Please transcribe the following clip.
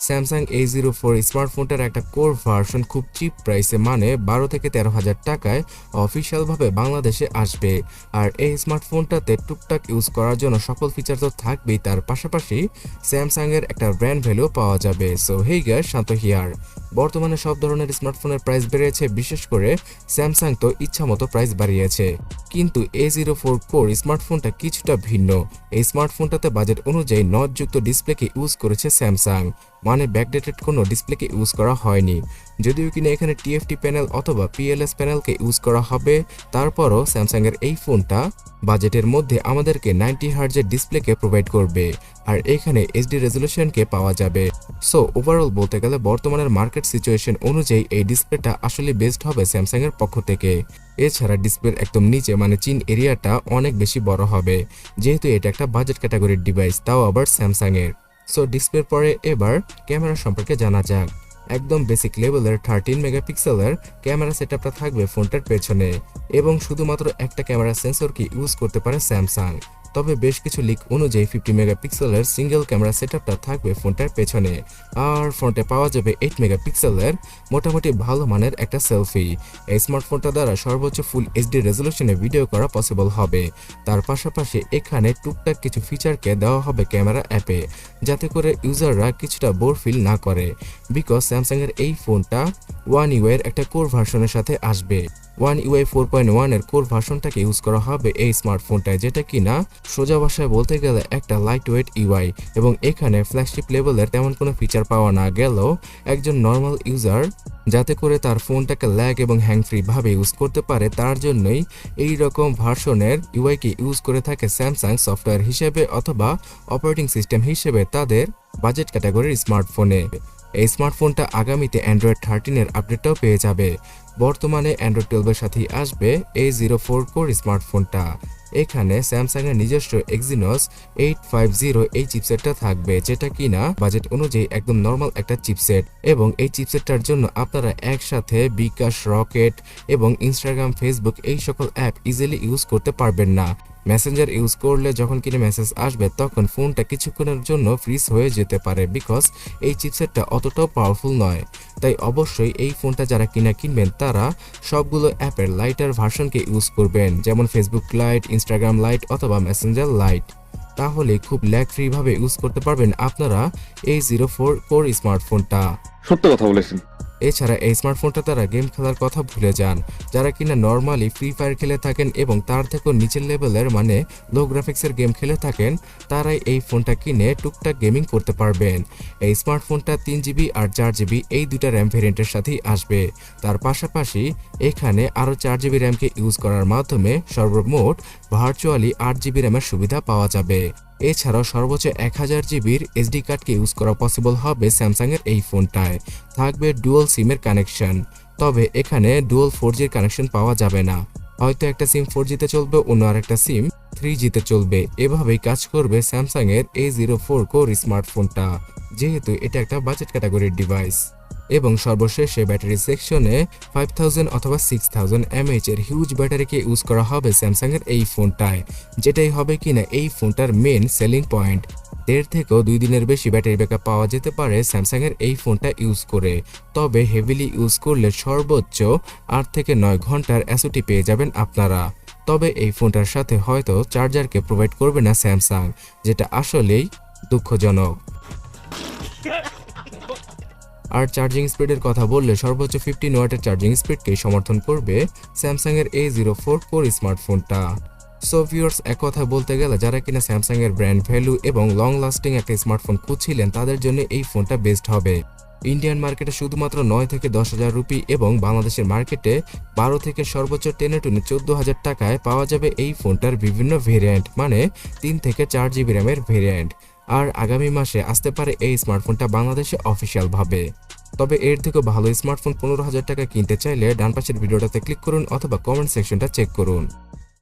Samsung A04 স্মার্টফোনটার একটা core version খুব chip প্রাইসে মানে 12 থেকে 13,000 টাকায় অফিসিয়ালভাবে বাংলাদেশে আসবে। আর এই স্মার্টফোনটাতে টুকটাক ইউজ করার জন্য সকল ফিচার তো থাকবেই, তার পাশাপাশি স্যামসাংয়ের একটা ব্র্যান্ড ভ্যালু পাওয়া যাবে। So hey guys, Shanto here. বর্তমানে সব ধরনের স্মার্টফোনের প্রাইস বেড়েছে, বিশেষ করে স্যামসাং তো ইচ্ছামতো প্রাইস বাড়িয়েছে। কিন্তু A04 কোর স্মার্টফোনটা কিছুটা ভিন্ন। এই স্মার্টফোনটাতে বাজেট অনুযায়ী নটযুক্ত ডিসপ্লেকে ইউজ করেছে স্যামসাং, মানে ব্যাকডেটেড কোনো ডিসপ্লেকে ইউজ করা হয়নি। যদিও কিনা এখানে TFT প্যানেল অথবা PLS প্যানেলকে ইউজ করা হবে, তারপরও স্যামসাংয়ের এই ফোনটা বাজেটের মধ্যে আমাদেরকে 90 হার্জের ডিসপ্লেকে প্রোভাইড করবে, আর এখানে HD রেজলিউশনকে পাওয়া যাবে। সো ওভারঅল বলতে গেলে বর্তমানের মার্কেট সিচুয়েশন অনুযায়ী এই ডিসপ্লেটা আসলে বেস্ট হবে স্যামসাংয়ের পক্ষ থেকে। এছাড়া ডিসপ্লের একদম নিচে মানে চিন এরিয়াটা অনেক বেশি বড় হবে, যেহেতু এটা একটা বাজেট ক্যাটাগরির ডিভাইস, তাও আবার স্যামসাংয়ের। সো ডিসপ্লের পরে এবার ক্যামেরা সম্পর্কে জানা যাক। একদম বেসিক লেভেলের 13 মেগাপিক্সেলের ক্যামেরা সেটআপটা থাকবে ফোনটার পেছনে, এবং শুধুমাত্র একটা ক্যামেরা সেন্সরকে ইউজ করতে পারে স্যামসাং। তবে বেশ কিছু লিক অনুযায়ী 50 মেগাপিক্সেলের সিঙ্গেল ক্যামেরা সেটআপটা থাকবে ফোনটার পেছনে, আর ফ্রন্টে পাওয়া যাবে 8 মেগাপিক্সেলের মোটামুটি ভালো মানের একটা সেলফি। এই স্মার্টফোনটা দ্বারা সর্বোচ্চ ফুল HD রেজলিউশনে ভিডিও করা পসিবল হবে। তার পাশাপাশি এখানে টুকটাক কিছু ফিচারকে দেওয়া হবে ক্যামেরা অ্যাপে, যাতে করে ইউজাররা কিছুটা বোর ফিল না করে, বিকজ স্যামসাংয়ের এই ফোনটা One UI এর একটা কোর ভার্সনের সাথে আসবে। One UI 4.1 এর কোর ভার্সনটাকে ইউজ করা হবে এই স্মার্টফোনটায়, যেটা কিনা সোজা ভাষায় বলতে গেলে একটা লাইট ওয়েট UI, এবং এখানে ফ্ল্যাগশিপ লেভেলের তেমন কোনো ফিচার পাওয়া না গেলেও একজন নর্মাল ইউজার যাতে করে তার ফোনটাকে ল্যাগ এবং হ্যাং ফ্রি ভাবে ইউজ করতে পারে, তার জন্যই এই রকম ভার্সনের ইউআইকে ইউজ করে থাকে স্যামসাং সফটওয়্যার হিসেবে অথবা অপারেটিং সিস্টেম হিসেবে তাদের বাজেট ক্যাটাগরির স্মার্টফোনে। এই স্মার্টফোনটা আগামীতে অ্যান্ড্রয়েড 13 এর আপডেটটাও পেয়ে যাবে। বর্তমানে অ্যান্ড্রয়েড 12 এর সাথেই আসবে A04 কোর স্মার্টফোনটা। এখানে স্যামসাংয়ের নিজস্ব Exynos 850 এই চিপসেটটা থাকবে, যেটা কিনা বাজেট অনুযায়ী একদম নর্মাল একটা চিপসেট, এবং এই চিপসেটটার জন্য আপনারা একসাথে বিকাশ, রকেট এবং ইনস্টাগ্রাম, ফেসবুক এই সকল অ্যাপ ইজিলি ইউজ করতে পারবেন না। মেসেঞ্জার ইউজ করলে যখন কিনা মেসেজ আসবে তখন ফোনটা কিছুক্ষণের জন্য ফ্রিজ হয়ে যেতে পারে, বিকজ এই চিপসেটটা অতটাও পাওয়ারফুল নয়। তাই অবশ্যই এই ফোনটা যারা কিনবেন তারা সবগুলো অ্যাপের লাইটার ভার্সনকে ইউজ করবেন, যেমন ফেসবুক লাইট, ইনস্টাগ্রাম লাইট অথবা মেসেঞ্জার লাইট। তাহলে খুব ল্যাগ ফ্রি ভাবে ইউজ করতে পারবেন আপনারা A04 কোর স্মার্টফোনটা। সত্য কথা বলেছেন। এছাড়া এই স্মার্টফোনটা তারা গেম খেলার কথা ভুলে যান। যারা কিনা নর্মালি ফ্রি ফায়ার খেলে থাকেন এবং তার থেকেও নিচের লেভেলের মানে লো গ্রাফিক্সের গেম খেলে থাকেন, তারাই এই ফোনটা কিনে টুকটাক গেমিং করতে পারবেন। এই স্মার্টফোনটা 3GB আর 4GB এই দুটা র্যাম ভেরিয়েন্টের সাথেই আসবে। তার পাশাপাশি এখানে আরও 4GB র্যামকে ইউজ করার মাধ্যমে সর্বমোট ভার্চুয়ালি 8GB র্যামের সুবিধা পাওয়া যাবে। এছাড়াও সর্বোচ্চ 1000GBর SD কার্ডকে ইউজ করা পসিবল হবে স্যামসাংয়ের এই ফোনটায়। থাকবে ডুয়াল সিমের কানেকশন, তবে এখানে ডুয়াল 4Gর কানেকশন পাওয়া যাবে না। হয়তো একটা সিম 4Gতে চলবে, অন্য আরেকটা সিম 3Gতে চলবে। এভাবেই কাজ করবে স্যামসাংয়ের A04 কোর স্মার্টফোনটা, যেহেতু এটা একটা বাজেট ক্যাটাগরির ডিভাইস। এবং সর্বশেষে ব্যাটারি সেকশনে 5000 অথবা 6000 mAh এর হিউজ ব্যাটারিকে ইউজ করা হবে স্যামসাংয়ের এই ফোনটায়, যেটাই হবে কিনা এই ফোনটার মেন সেলিং পয়েন্ট। 1.5 থেকেও 2 দিনের বেশি ব্যাটারি ব্যাকআপ পাওয়া যেতে পারে স্যামসাংয়ের এই ফোনটা ইউজ করে, তবে হেভিলি ইউজ করলে সর্বোচ্চ 8 থেকে 9 ঘন্টার SOT পেয়ে যাবেন আপনারা। তবে এই ফোনটার সাথে হয়তো চার্জারকে প্রোভাইড করবে না স্যামসাং, যেটা আসলেই দুঃখজনক। আর চার্জিং স্পিডের কথা বললে সর্বোচ্চ 15 ওয়াটের চার্জিং স্পিডকেই সমর্থন করবে স্যামসাংয়ের A04 কোর স্মার্টফোনটা। সো ভিউয়ার্স, এক কথা বলতে গেলে যারা কিনা স্যামসাংয়ের ব্র্যান্ড ভ্যালু এবং লং লাস্টিং একটা স্মার্টফোন খুঁজছিলেন তাদের জন্য এই ফোনটা বেস্ট হবে। ইন্ডিয়ান মার্কেটে শুধুমাত্র 9 থেকে 10,000 রুপি এবং বাংলাদেশের মার্কেটে 12 থেকে সর্বোচ্চ 14,000 টাকায় পাওয়া যাবে এই ফোনটার বিভিন্ন ভেরিয়েন্ট, মানে 3 থেকে 4GB র্যামের ভেরিয়েন্ট। আর আগামী মাসে আসতে পারে এই স্মার্টফোনটা বাংলাদেশে অফিসিয়াল ভাবে। তবে এর থেকেও ভালো স্মার্টফোন 15,000 টাকা কিনতে চাইলে ডান পাশের ভিডিওটাতে ক্লিক করুন অথবা কমেন্ট সেকশনটা চেক করুন।